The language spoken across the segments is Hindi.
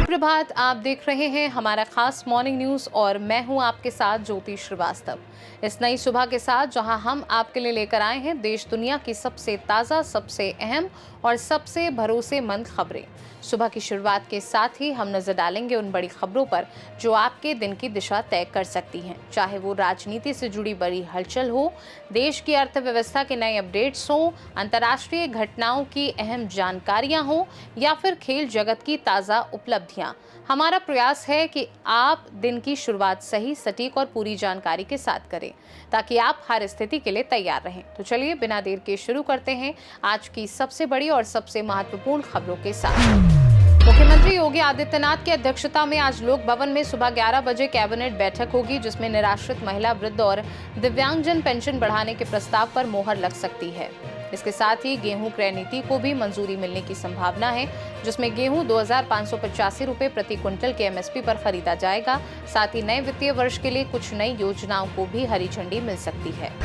सुप्रभात। आप देख रहे हैं हमारा खास मॉर्निंग न्यूज और मैं हूं आपके साथ ज्योति श्रीवास्तव। इस नई सुबह के साथ जहां हम आपके लिए लेकर आए हैं देश दुनिया की सबसे ताज़ा, सबसे अहम और सबसे भरोसेमंद खबरें। सुबह की शुरुआत के साथ ही हम नजर डालेंगे उन बड़ी खबरों पर जो आपके दिन की दिशा तय कर सकती हैं, चाहे वो राजनीति से जुड़ी बड़ी हलचल हो, देश की अर्थव्यवस्था के नए अपडेट्स हो, अंतर्राष्ट्रीय घटनाओं की अहम जानकारियां हो या फिर खेल जगत की ताज़ा उपलब्धियां। हमारा प्रयास है कि आप दिन की शुरुआत सही, सटीक और पूरी जानकारी के साथ करें ताकि आप हर स्थिति के लिए तैयार रहें। तो चलिए बिना देर के शुरू करते हैं आज की सबसे बड़ी और सबसे महत्वपूर्ण खबरों के साथ। मुख्यमंत्री योगी आदित्यनाथ की अध्यक्षता में आज लोक भवन में सुबह 11 बजे कैबिनेट बैठक होगी, जिसमें निराश्रित महिला, वृद्ध और दिव्यांगजन पेंशन बढ़ाने के प्रस्ताव पर मोहर लग सकती है। इसके साथ ही गेहूं क्रय नीति को भी मंजूरी मिलने की संभावना है, जिसमें गेहूं 2585 रुपए प्रति क्विंटल के एमएसपी पर खरीदा जाएगा। साथ ही नए वित्तीय वर्ष के लिए कुछ नई योजनाओं को भी हरी झंडी मिल सकती है।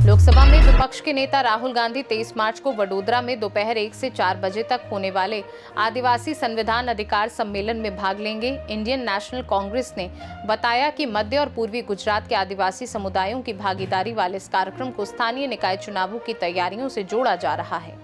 लोकसभा में विपक्ष के नेता राहुल गांधी 23 मार्च को वडोदरा में दोपहर 1 से 4 बजे तक होने वाले आदिवासी संविधान अधिकार सम्मेलन में भाग लेंगे। इंडियन नेशनल कांग्रेस ने बताया कि मध्य और पूर्वी गुजरात के आदिवासी समुदायों की भागीदारी वाले इस कार्यक्रम को स्थानीय निकाय चुनावों की तैयारियों से जोड़ा जा रहा है।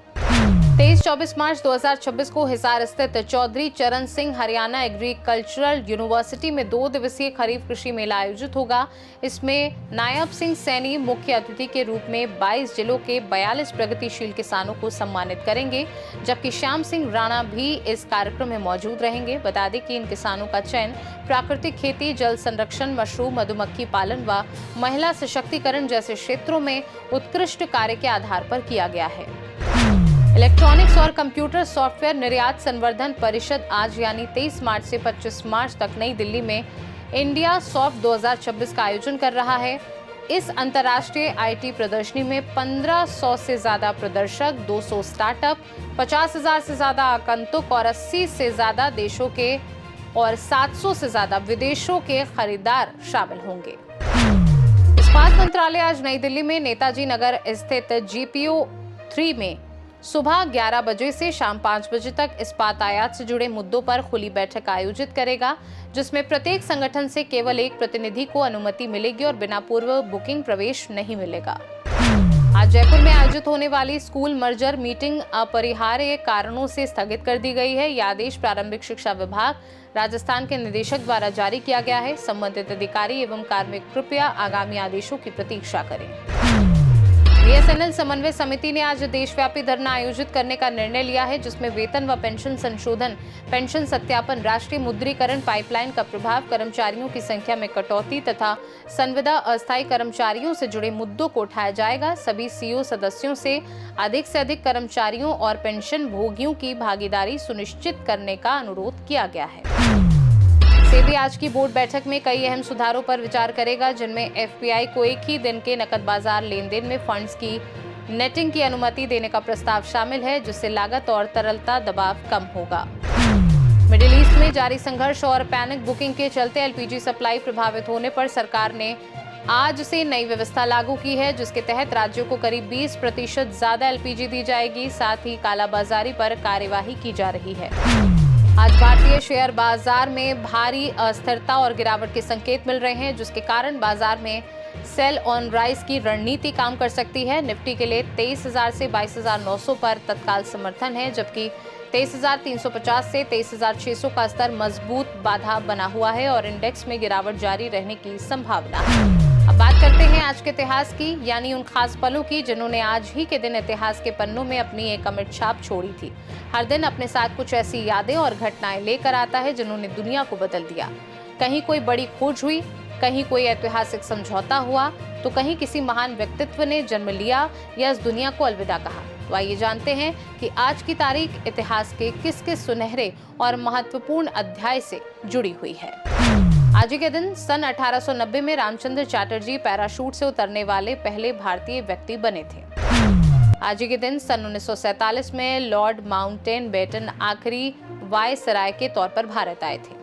23-24 मार्च 2026 को हिसार स्थित चौधरी चरण सिंह हरियाणा एग्रीकल्चरल यूनिवर्सिटी में 2 दिवसीय खरीफ कृषि मेला आयोजित होगा। इसमें नायब सिंह सैनी मुख्य अतिथि के रूप में 22 जिलों के 42 प्रगतिशील किसानों को सम्मानित करेंगे, जबकि श्याम सिंह राणा भी इस कार्यक्रम में मौजूद रहेंगे। बता दें कि इन किसानों का चयन प्राकृतिक खेती, जल संरक्षण, मशरूम, मधुमक्खी पालन व महिला सशक्तिकरण जैसे क्षेत्रों में उत्कृष्ट कार्य के आधार पर किया गया है। इलेक्ट्रॉनिक्स और कंप्यूटर सॉफ्टवेयर निर्यात संवर्धन परिषद आज यानी 23 मार्च से 25 मार्च तक नई दिल्ली में इंडिया सॉफ्ट 2026 का आयोजन कर रहा है। इस अंतर्राष्ट्रीय आईटी प्रदर्शनी में 1500 से ज्यादा प्रदर्शक, 200 स्टार्टअप, 50,000 से ज्यादा आगंतुक और 80 से ज्यादा देशों के और 700 से ज्यादा विदेशों के खरीदार शामिल होंगे। इस्पात मंत्रालय आज नई दिल्ली में नेताजी नगर स्थित जीपीओ 3 में सुबह 11 बजे से शाम 5 बजे तक इस्पात आयात से जुड़े मुद्दों पर खुली बैठक आयोजित करेगा, जिसमें प्रत्येक संगठन से केवल एक प्रतिनिधि को अनुमति मिलेगी और बिना पूर्व बुकिंग प्रवेश नहीं मिलेगा। आज जयपुर में आयोजित होने वाली स्कूल मर्जर मीटिंग अपरिहार्य कारणों से स्थगित कर दी गई है। यह आदेश प्रारंभिक शिक्षा विभाग राजस्थान के निदेशक द्वारा जारी किया गया है। संबंधित अधिकारी एवं कार्मिक कृपया आगामी आदेशों की प्रतीक्षा करें। बीएसएनएल समन्वय समिति ने आज देशव्यापी धरना आयोजित करने का निर्णय लिया है, जिसमें वेतन व पेंशन संशोधन, पेंशन सत्यापन, राष्ट्रीय मुद्रीकरण पाइपलाइन का प्रभाव, कर्मचारियों की संख्या में कटौती तथा संविदा अस्थायी कर्मचारियों से जुड़े मुद्दों को उठाया जाएगा। सभी सीओ सदस्यों से अधिक कर्मचारियों और पेंशन भोगियों की भागीदारी सुनिश्चित करने का अनुरोध किया गया है। सेबी आज की बोर्ड बैठक में कई अहम सुधारों पर विचार करेगा, जिनमें एफपीआई को एक ही दिन के नकद बाजार लेन देन में फंड्स की नेटिंग की अनुमति देने का प्रस्ताव शामिल है, जिससे लागत और तरलता दबाव कम होगा। मिडिल ईस्ट में जारी संघर्ष और पैनिक बुकिंग के चलते एलपीजी सप्लाई प्रभावित होने पर सरकार ने आज से नई व्यवस्था लागू की है, जिसके तहत राज्यों को करीब 20% ज्यादा एलपीजी दी जाएगी। साथ ही कालाबाजारी पर कार्यवाही की जा रही है। आज भारतीय शेयर बाजार में भारी अस्थिरता और गिरावट के संकेत मिल रहे हैं, जिसके कारण बाजार में सेल ऑन राइज की रणनीति काम कर सकती है। निफ्टी के लिए 23,000 से 22,900 पर तत्काल समर्थन है, जबकि 23,350 से 23,600 का स्तर मजबूत बाधा बना हुआ है और इंडेक्स में गिरावट जारी रहने की संभावना है। अब बात करते हैं आज के इतिहास की, यानी उन खास पलों की जिन्होंने आज ही के दिन इतिहास के पन्नों में अपनी एक अमिट छाप छोड़ी थी। हर दिन अपने साथ कुछ ऐसी यादें और घटनाएं लेकर आता है जिन्होंने दुनिया को बदल दिया। कहीं कोई बड़ी खोज हुई, कहीं कोई ऐतिहासिक समझौता हुआ, तो कहीं किसी महान व्यक्तित्व ने जन्म लिया या इस दुनिया को अलविदा कहा। तो आइए जानते हैं कि आज की तारीख इतिहास के किस सुनहरे और महत्वपूर्ण अध्याय से जुड़ी हुई है। आज के दिन सन 1890 में रामचंद्र चैटर्जी पैराशूट से उतरने वाले पहले भारतीय व्यक्ति बने थे। आज के दिन सन 1947 में लॉर्ड माउंटेन बेटन आखिरी वायसराय के तौर पर भारत आए थे।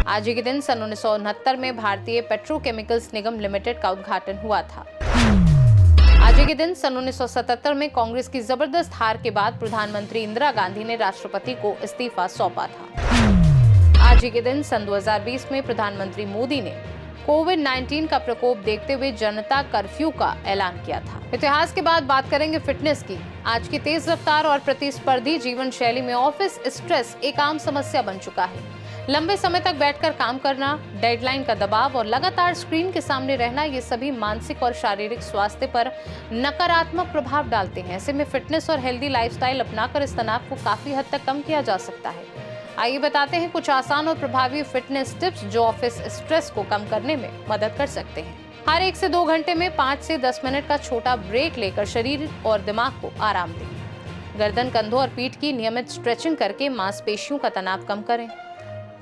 आज के दिन सन 1969 में भारतीय पेट्रोकेमिकल्स निगम लिमिटेड का उद्घाटन हुआ था। आज ही के दिन सन 1977 में कांग्रेस की जबरदस्त हार के बाद प्रधानमंत्री इंदिरा गांधी ने राष्ट्रपति को इस्तीफा सौंपा था। आज ही के दिन सन 2020 में प्रधानमंत्री मोदी ने कोविड-19 का प्रकोप देखते हुए जनता कर्फ्यू का ऐलान किया था। इतिहास के बाद बात करेंगे फिटनेस की। आज की तेज रफ्तार और प्रतिस्पर्धी जीवन शैली में ऑफिस स्ट्रेस एक आम समस्या बन चुका है। लंबे समय तक बैठकर काम करना, डेडलाइन का दबाव और लगातार स्क्रीन के सामने रहना, ये सभी मानसिक और शारीरिक स्वास्थ्य पर नकारात्मक प्रभाव डालते हैं। ऐसे में फिटनेस और हेल्दी लाइफस्टाइल अपनाकर इस तनाव को काफी हद तक कम किया जा सकता है। आइए बताते हैं कुछ आसान और प्रभावी फिटनेस टिप्स जो ऑफिस स्ट्रेस को कम करने में मदद कर सकते हैं। हर 1 से 2 घंटे में 5 से 10 मिनट का छोटा ब्रेक लेकर शरीर और दिमाग को आराम दें। गर्दन, कंधों और पीठ की नियमित स्ट्रेचिंग करके मांसपेशियों का तनाव कम करें।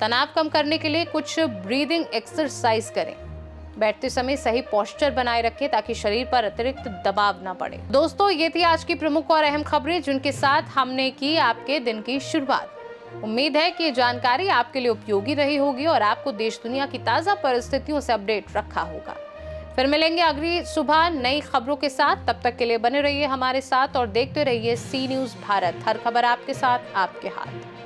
तनाव कम करने के लिए कुछ ब्रीदिंग एक्सरसाइज करें। बैठते समय सही पोस्चर बनाए रखें ताकि शरीर पर अतिरिक्त दबाव न पड़े। दोस्तों, ये थी आज की प्रमुख और अहम खबरें जिनके साथ हमने की आपके दिन की शुरुआत। उम्मीद है कि ये जानकारी आपके लिए उपयोगी रही होगी और आपको देश दुनिया की ताजा परिस्थितियों से अपडेट रखा होगा। फिर मिलेंगे अगली सुबह नई खबरों के साथ। तब तक के लिए बने रहिए हमारे साथ और देखते रहिए सी न्यूज़ भारत। हर खबर आपके साथ, आपके हाथ।